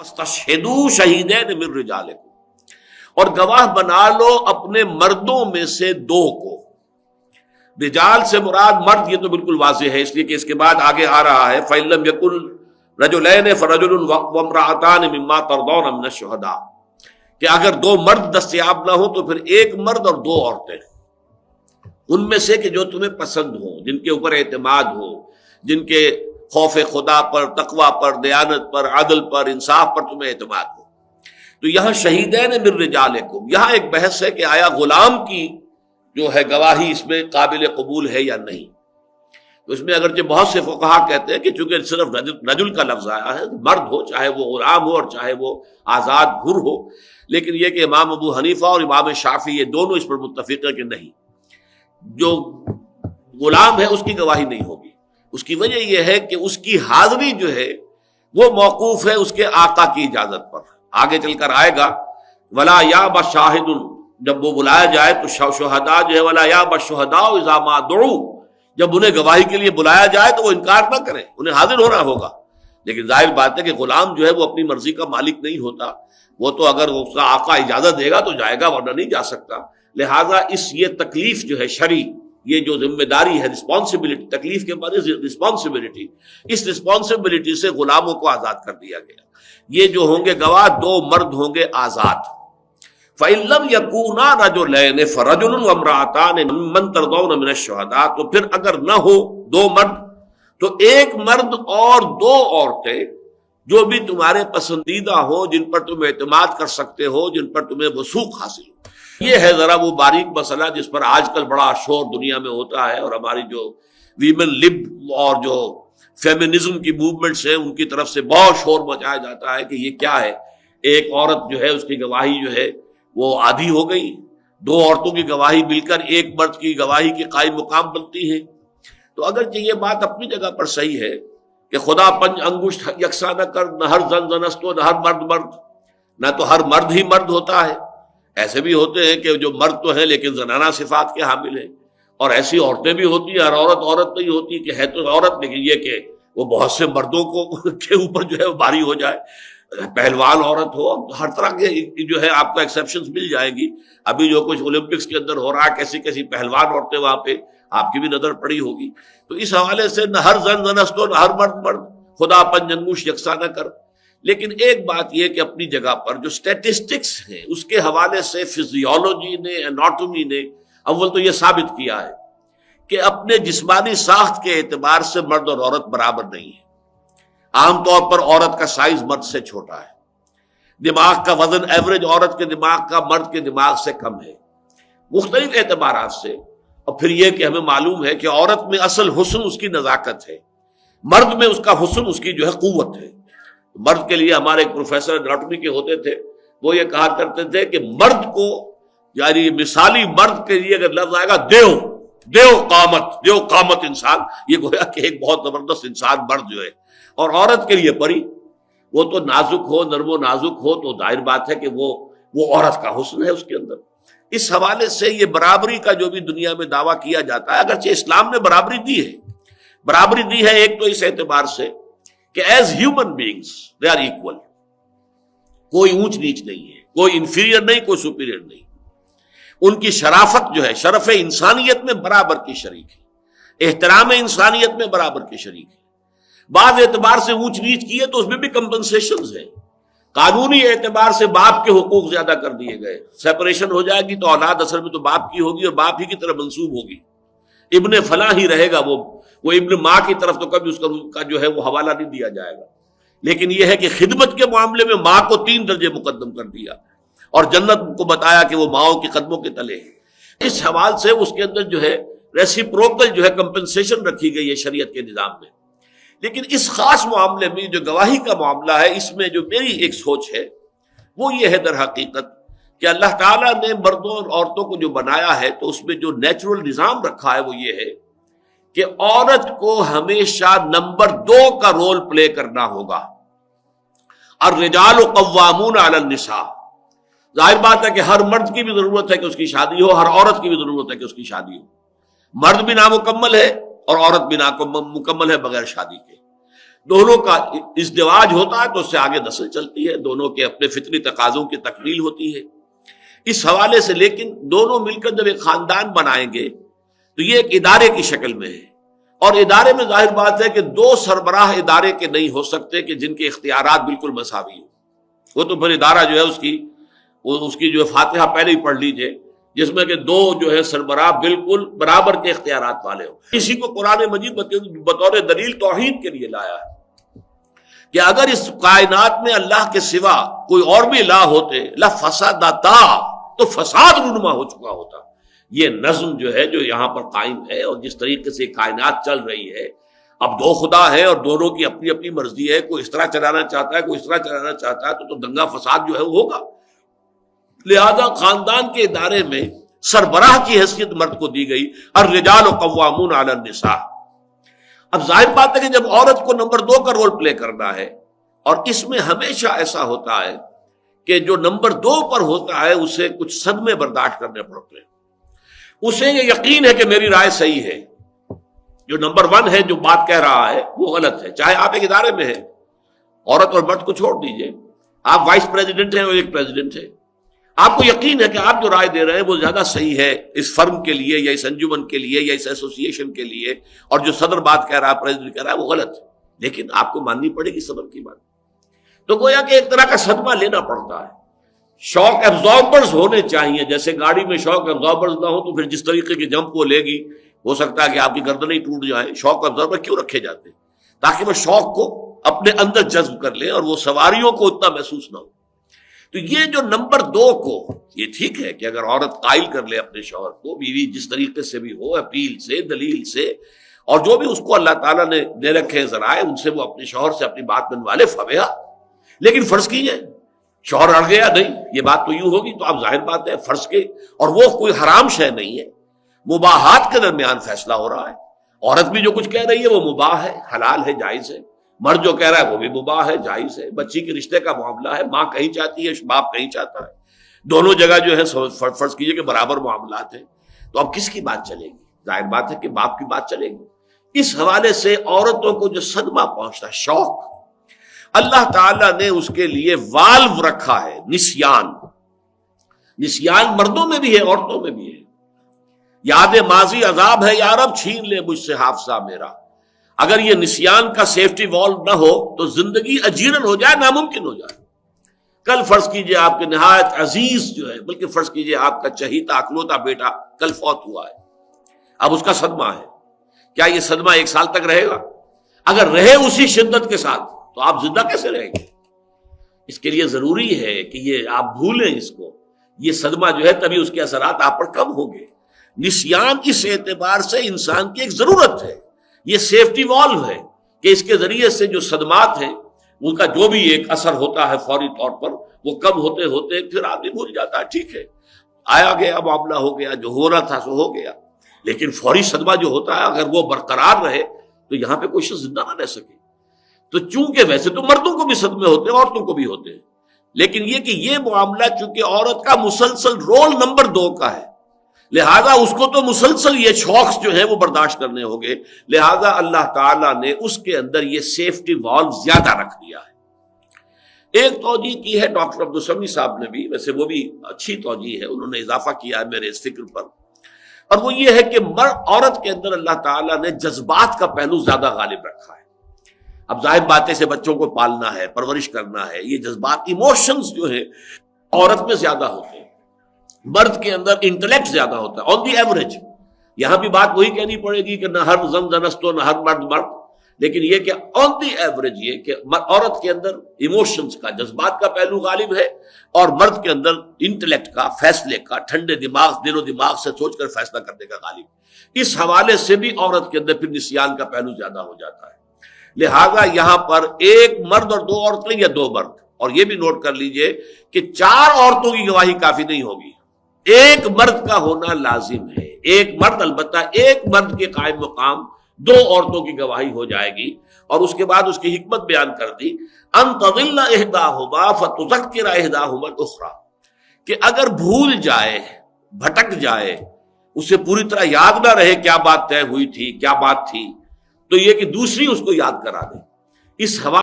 فاستشہدوا شہیدین من رجالکم، اور گواہ بنا لو اپنے مردوں میں سے دو کو۔ رجال سے مراد مرد، یہ تو بالکل واضح ہے، اس لیے کہ اس کے بعد آگے آ رہا ہے فَإِن لَّمْ يَكُن رَجُلَيْنِ فَرَجُلٌ وَامْرَأَتَانِ مِمَّا تَرْضَوْنَ مِنَ الشُّهَدَاءِ، کہ اگر دو مرد دستیاب نہ ہو تو پھر ایک مرد اور دو عورتیں، ان میں سے کہ جو تمہیں پسند ہو، جن کے اوپر اعتماد ہو، جن کے خوف خدا پر، تقوی پر، دیانت پر، عدل پر، انصاف پر تمہیں اعتماد ہو۔ تو یہاں شہیدین من رجالکم، یہاں ایک بحث ہے کہ آیا غلام کی جو ہے گواہی اس میں قابل قبول ہے یا نہیں۔ تو اس میں اگرچہ بہت سے فقہا کہتے ہیں کہ چونکہ صرف رجل کا لفظ آیا ہے، مرد ہو چاہے وہ غلام ہو اور چاہے وہ آزاد حر ہو، لیکن یہ کہ امام ابو حنیفہ اور امام شافعی یہ دونوں اس پر متفق ہیں کہ نہیں، جو غلام ہے اس کی گواہی نہیں ہوگی۔ اس کی وجہ یہ ہے کہ اس کی حاضری جو ہے وہ موقوف ہے اس کے آقا کی اجازت پر۔ آگے چل کر آئے گا ولا یاب شاہد، جب وہ بلایا جائے تو شہداء جو ہے ولا یاب الشہداء اذا ما دعوا، جب انہیں گواہی کے لیے بلایا جائے تو وہ انکار نہ کریں، انہیں حاضر ہونا ہوگا۔ لیکن ظاہر بات ہے کہ غلام جو ہے وہ اپنی مرضی کا مالک نہیں ہوتا، وہ تو اگر اس کا آقا اجازت دے گا تو جائے گا، ورنہ نہیں جا سکتا۔ لہذا یہ تکلیف جو ہے شرعی، یہ جو ذمہ داری ہے، رسپانسبلٹی، تکلیف کے بعد رسپانسبلٹی، اس رسپانسبلٹی سے غلاموں کو آزاد کر دیا گیا۔ یہ جو ہوں گے گواہ دو مرد ہوں گے آزاد۔ فَإِن لَّمْ يَكُونَا رَجُلَيْنِ فَرَجُلٌ وَامْرَأَتَانِ مِمَّن تَرْضَوْنَ مِنَ الشُّهَدَاءِ، تو پھر اگر نہ ہو دو مرد تو ایک مرد اور دو عورتیں جو بھی تمہارے پسندیدہ ہو، جن پر تم اعتماد کر سکتے ہو، جن پر تمہیں وثوق حاصل ہو۔ یہ ہے ذرا وہ باریک مسئلہ جس پر آج کل بڑا شور دنیا میں ہوتا ہے، اور ہماری جو ویمن لب اور جو فیمنزم کی موومنٹس ہیں ان کی طرف سے بہت شور مچایا جاتا ہے کہ یہ کیا ہے، ایک عورت جو ہے اس کی گواہی جو ہے وہ آدھی ہو گئی، دو عورتوں کی گواہی مل کر ایک مرد کی گواہی کی قائم مقام بنتی ہے۔ تو اگرچہ یہ بات اپنی جگہ پر صحیح ہے کہ خدا پنج انگشت یکساں نہ کر، نہ ہر زن زنست ہو، نہ ہر مرد مرد، نہ تو ہر مرد ہی مرد ہوتا ہے۔ ایسے بھی ہوتے ہیں کہ جو مرد تو ہیں لیکن زنانہ صفات کے حامل ہیں، اور ایسی عورتیں بھی ہوتی ہیں، ہر عورت عورت نہیں ہوتی کہ ہے تو عورت لیکن یہ کہ وہ بہت سے مردوں کو کے اوپر جو ہے وہ بھاری ہو جائے، پہلوان عورت ہو، ہر طرح کے جو ہے آپ کو ایکسیپشنز مل جائے گی۔ ابھی جو کچھ اولمپکس کے اندر ہو رہا ہے، کیسی کیسی پہلوان عورتیں وہاں پہ آپ کی بھی نظر پڑی ہوگی۔ تو اس حوالے سے نہ ہر زن زنست ہو، نہ ہر مرد مرد، خدا پنج انگوش یکساں نہ کر۔ لیکن ایک بات یہ کہ اپنی جگہ پر جو سٹیٹسٹکس ہیں اس کے حوالے سے فزیولوجی نے، اناٹومی نے اول تو یہ ثابت کیا ہے کہ اپنے جسمانی ساخت کے اعتبار سے مرد اور عورت برابر نہیں ہے۔ عام طور پر عورت کا سائز مرد سے چھوٹا ہے، دماغ کا وزن ایوریج عورت کے دماغ کا مرد کے دماغ سے کم ہے، مختلف اعتبارات سے۔ اور پھر یہ کہ ہمیں معلوم ہے کہ عورت میں اصل حسن اس کی نزاکت ہے، مرد میں اس کا حسن اس کی جو ہے قوت ہے۔ مرد کے لیے ہمارے ایک پروفیسر اناٹومی کے ہوتے تھے، وہ یہ کہا کرتے تھے کہ مرد کو، یعنی مثالی مرد کے لیے اگر لفظ آئے گا دیو قامت انسان، یہ گویا کہ ایک بہت زبردست انسان مرد جو ہے، اور عورت کے لیے پری، وہ تو نازک ہو، نرم و نازک ہو، تو ظاہر بات ہے کہ وہ عورت کا حسن ہے اس کے اندر۔ اس حوالے سے یہ برابری کا جو بھی دنیا میں دعویٰ کیا جاتا ہے، اگرچہ اسلام نے برابری دی ہے ایک تو اس اعتبار سے کہ as human beings they are equal, کوئی اونچ نیچ نہیں ہے، کوئی انفیریئر نہیں، کوئی سپیریئر نہیں، ان کی شرافت جو ہے، شرف انسانیت میں برابر کی شریک ہے، احترام انسانیت میں برابر کی شریک ہے۔ بعض اعتبار سے اونچ نیچ کی ہے تو اس میں بھی کمپنسیشنز ہیں، قانونی اعتبار سے باپ کے حقوق زیادہ کر دیے گئے، سیپریشن ہو جائے گی تو اولاد اصل میں تو باپ کی ہوگی اور باپ ہی کی طرف منسوب ہوگی، ابن فلاں ہی رہے گا، وہ ابن ماں کی طرف تو کبھی اس کا جو ہے وہ حوالہ نہیں دیا جائے گا۔ لیکن یہ ہے کہ خدمت کے معاملے میں ماں کو 3 درجے مقدم کر دیا، اور جنت کو بتایا کہ وہ ماؤں کے قدموں کے تلے ہے۔ اس حوالے سے اس کے اندر جو ہے ریسیپروکل جو ہے کمپنسیشن رکھی گئی ہے شریعت کے نظام میں۔ لیکن اس خاص معاملے میں جو گواہی کا معاملہ ہے، اس میں جو میری ایک سوچ ہے وہ یہ ہے در حقیقت کہ اللہ تعالیٰ نے مردوں اور عورتوں کو جو بنایا ہے تو اس میں جو نیچرل نظام رکھا ہے وہ یہ ہے کہ عورت کو ہمیشہ نمبر 2 کا رول پلے کرنا ہوگا۔ الرجال قوامون علی النساء، ظاہر بات ہے کہ ہر مرد کی بھی ضرورت ہے کہ اس کی شادی ہو، ہر عورت کی بھی ضرورت ہے کہ اس کی شادی ہو، مرد بھی نامکمل ہے اور عورت بھی نامکمل ہے بغیر شادی کے۔ دونوں کا ازدواج ہوتا ہے تو اس سے آگے نسل چلتی ہے، دونوں کے اپنے فطری تقاضوں کی تکمیل ہوتی ہے۔ اس حوالے سے لیکن دونوں مل کر جب ایک خاندان بنائیں گے تو یہ ایک ادارے کی شکل میں ہے، اور ادارے میں ظاہر بات ہے کہ دو سربراہ ادارے کے نہیں ہو سکتے کہ جن کے اختیارات بالکل مساوی ہوں۔ وہ تو پھر ادارہ جو ہے اس کی جو فاتحہ پہلے ہی پڑھ لیجئے، جس میں کہ دو جو ہے سربراہ بالکل برابر کے اختیارات والے ہوں۔ اسی کو قرآن مجید بطور دلیل توحید کے لیے لایا ہے کہ اگر اس کائنات میں اللہ کے سوا کوئی اور بھی الہ ہوتے لفسدتا، تو فساد رونما ہو چکا ہوتا۔ یہ نظم جو ہے جو یہاں پر قائم ہے اور جس طریقے سے کائنات چل رہی ہے، اب دو خدا ہے اور دونوں کی اپنی اپنی مرضی ہے، کوئی اس طرح چلانا چاہتا ہے کوئی اس طرح چلانا چاہتا ہے، تو دنگا فساد جو ہے وہ ہوگا۔ لہذا خاندان کے ادارے میں سربراہ کی حیثیت مرد کو دی گئی، الرجال قوامون علی النساء۔ اب ظاہر بات ہے کہ جب عورت کو نمبر 2 کا رول پلے کرنا ہے، اور اس میں ہمیشہ ایسا ہوتا ہے کہ جو نمبر 2 پر ہوتا ہے اسے کچھ صدمے برداشت کرنے پڑتے ہیں، اسے یہ یقین ہے کہ میری رائے صحیح ہے، جو نمبر 1 ہے جو بات کہہ رہا ہے وہ غلط ہے۔ چاہے آپ ایک ادارے میں ہیں، عورت اور مرد کو چھوڑ دیجئے، آپ وائس پریزیڈنٹ ہیں اور ایک پریزیڈنٹ ہے، آپ کو یقین ہے کہ آپ جو رائے دے رہے ہیں وہ زیادہ صحیح ہے اس فرم کے لیے یا اس انجمن کے لیے یا اس ایسوسی ایشن کے لیے، اور جو صدر بات کہہ رہا ہے پریزیڈنٹ کہہ رہا ہے وہ غلط ہے، لیکن آپ کو ماننی پڑے گی صدر کی بات۔ تو گویا کہ ایک طرح کا صدمہ لینا پڑتا ہے۔ شاک ایبزاربرز ہونے چاہیے، جیسے گاڑی میں شاک ایبزاربرز نہ ہو تو پھر جس طریقے کی جمپ وہ لے گی ہو سکتا ہے کہ آپ کی گردنیں ٹوٹ جائیں۔ شاک ایبزاربر کیوں رکھے جاتے ہیں؟ تاکہ وہ شوق کو اپنے اندر جذب کر لے اور وہ سواریوں کو اتنا محسوس نہ ہو۔ تو یہ جو نمبر 2 کو، یہ ٹھیک ہے کہ اگر عورت قائل کر لے اپنے شوہر کو، بیوی جس طریقے سے بھی ہو، اپیل سے، دلیل سے، اور جو بھی اس کو اللہ تعالیٰ نے دے رکھے ذرائع ان سے وہ اپنے شوہر سے اپنی بات منوا لے، فبیا۔ لیکن فرض کیجئے شوہر اڑ گیا، نہیں یہ بات تو یوں ہوگی، تو اب ظاہر بات ہے فرض کے، اور وہ کوئی حرام شے نہیں ہے، مباحات کے درمیان فیصلہ ہو رہا ہے۔ عورت بھی جو کچھ کہہ رہی ہے وہ مباح ہے، حلال ہے، جائز ہے، مرد جو کہہ رہا ہے وہ بھی مباح ہے، جائز ہے، بچی کے رشتے کا معاملہ ہے، ماں کہیں چاہتی ہے باپ کہیں چاہتا ہے، دونوں جگہ جو ہے فرض کیجئے کہ برابر معاملات ہیں، تو اب کس کی بات چلے گی؟ ظاہر بات ہے کہ باپ کی بات چلے گی۔ اس حوالے سے عورتوں کو جو صدمہ پہنچتا ہے، شوق، اللہ تعالیٰ نے اس کے لیے والو رکھا ہے، نسیان۔ نسیان مردوں میں بھی ہے عورتوں میں بھی ہے۔ یاد ماضی عذاب ہے یا رب، چھین لے مجھ سے حافظہ میرا۔ اگر یہ نسیان کا سیفٹی والو نہ ہو تو زندگی اجیرن ہو جائے، ناممکن ہو جائے۔ کل فرض کیجئے آپ کے نہایت عزیز جو ہے، بلکہ فرض کیجئے آپ کا چہیتا اکلوتا بیٹا کل فوت ہوا ہے، اب اس کا صدمہ ہے، کیا یہ صدمہ 1 سال تک رہے گا؟ اگر رہے اسی شدت کے ساتھ تو آپ زندہ کیسے رہیں گے؟ اس کے لیے ضروری ہے کہ یہ آپ بھولیں اس کو، یہ صدمہ جو ہے تبھی اس کے اثرات آپ پر کم ہوں گے۔ نسیان اس اعتبار سے انسان کی ایک ضرورت ہے، یہ سیفٹی والو ہے کہ اس کے ذریعے سے جو صدمات ہیں ان کا جو بھی ایک اثر ہوتا ہے فوری طور پر وہ کم ہوتے ہوتے پھر آدمی بھول جاتا ہے، ٹھیک ہے آیا گیا معاملہ ہو گیا، جو ہونا تھا سو ہو گیا، لیکن فوری صدمہ جو ہوتا ہے اگر وہ برقرار رہے تو یہاں پہ کوئی شخص زندہ نہ رہ سکے۔ تو چونکہ ویسے تو مردوں کو بھی صدمے ہوتے ہیں، عورتوں کو بھی ہوتے ہیں، لیکن یہ کہ یہ معاملہ چونکہ عورت کا مسلسل رول نمبر 2 کا ہے، لہذا اس کو تو مسلسل یہ شوقس جو ہیں وہ برداشت کرنے ہوں گے، لہذا اللہ تعالیٰ نے اس کے اندر یہ سیفٹی والو زیادہ رکھ دیا ہے۔ ایک توجیہ کی ہے ڈاکٹر عبدالسمیع صاحب نے بھی، ویسے وہ بھی اچھی توجیہ ہے، انہوں نے اضافہ کیا ہے میرے اس فکر پر، اور وہ یہ ہے کہ عورت کے اندر اللہ تعالیٰ نے جذبات کا پہلو زیادہ غالب رکھا ہے۔ اب ظاہر باتیں سے بچوں کو پالنا ہے، پرورش کرنا ہے، یہ جذبات ایموشنز جو ہیں عورت میں زیادہ ہوتے ہیں، مرد کے اندر انٹلیکٹ زیادہ ہوتا ہے آن دی ایوریج۔ یہاں بھی بات وہی کہنی پڑے گی کہ نہ ہر زن زنستو نہ ہر مرد مرد، لیکن یہ کہ آن دی ایوریج یہ کہ عورت کے اندر ایموشنز کا، جذبات کا پہلو غالب ہے، اور مرد کے اندر انٹلیکٹ کا، فیصلے کا، ٹھنڈے دماغ، دل و دماغ سے سوچ کر فیصلہ کرنے کا غالب۔ اس حوالے سے بھی عورت کے اندر پھر نسیان کا پہلو زیادہ ہو جاتا ہے۔ لہذا یہاں پر ایک مرد اور 2 عورتیں یا 2 مرد، اور یہ بھی نوٹ کر لیجئے کہ 4 عورتوں کی گواہی کافی نہیں ہوگی، ایک مرد کا ہونا لازم ہے۔ ایک مرد، البتہ ایک مرد کے قائم مقام 2 عورتوں کی گواہی ہو جائے گی، اور اس کے بعد اس کی حکمت بیان کر دی، ان تضل احداہما فتذکر احداہما الاخری، کہ اگر بھول جائے، بھٹک جائے، اسے پوری طرح یاد نہ رہے کیا بات طے ہوئی تھی، کیا بات تھی، تو یہ کہ دوسری اس کو یاد کرا دے۔ اس حوالے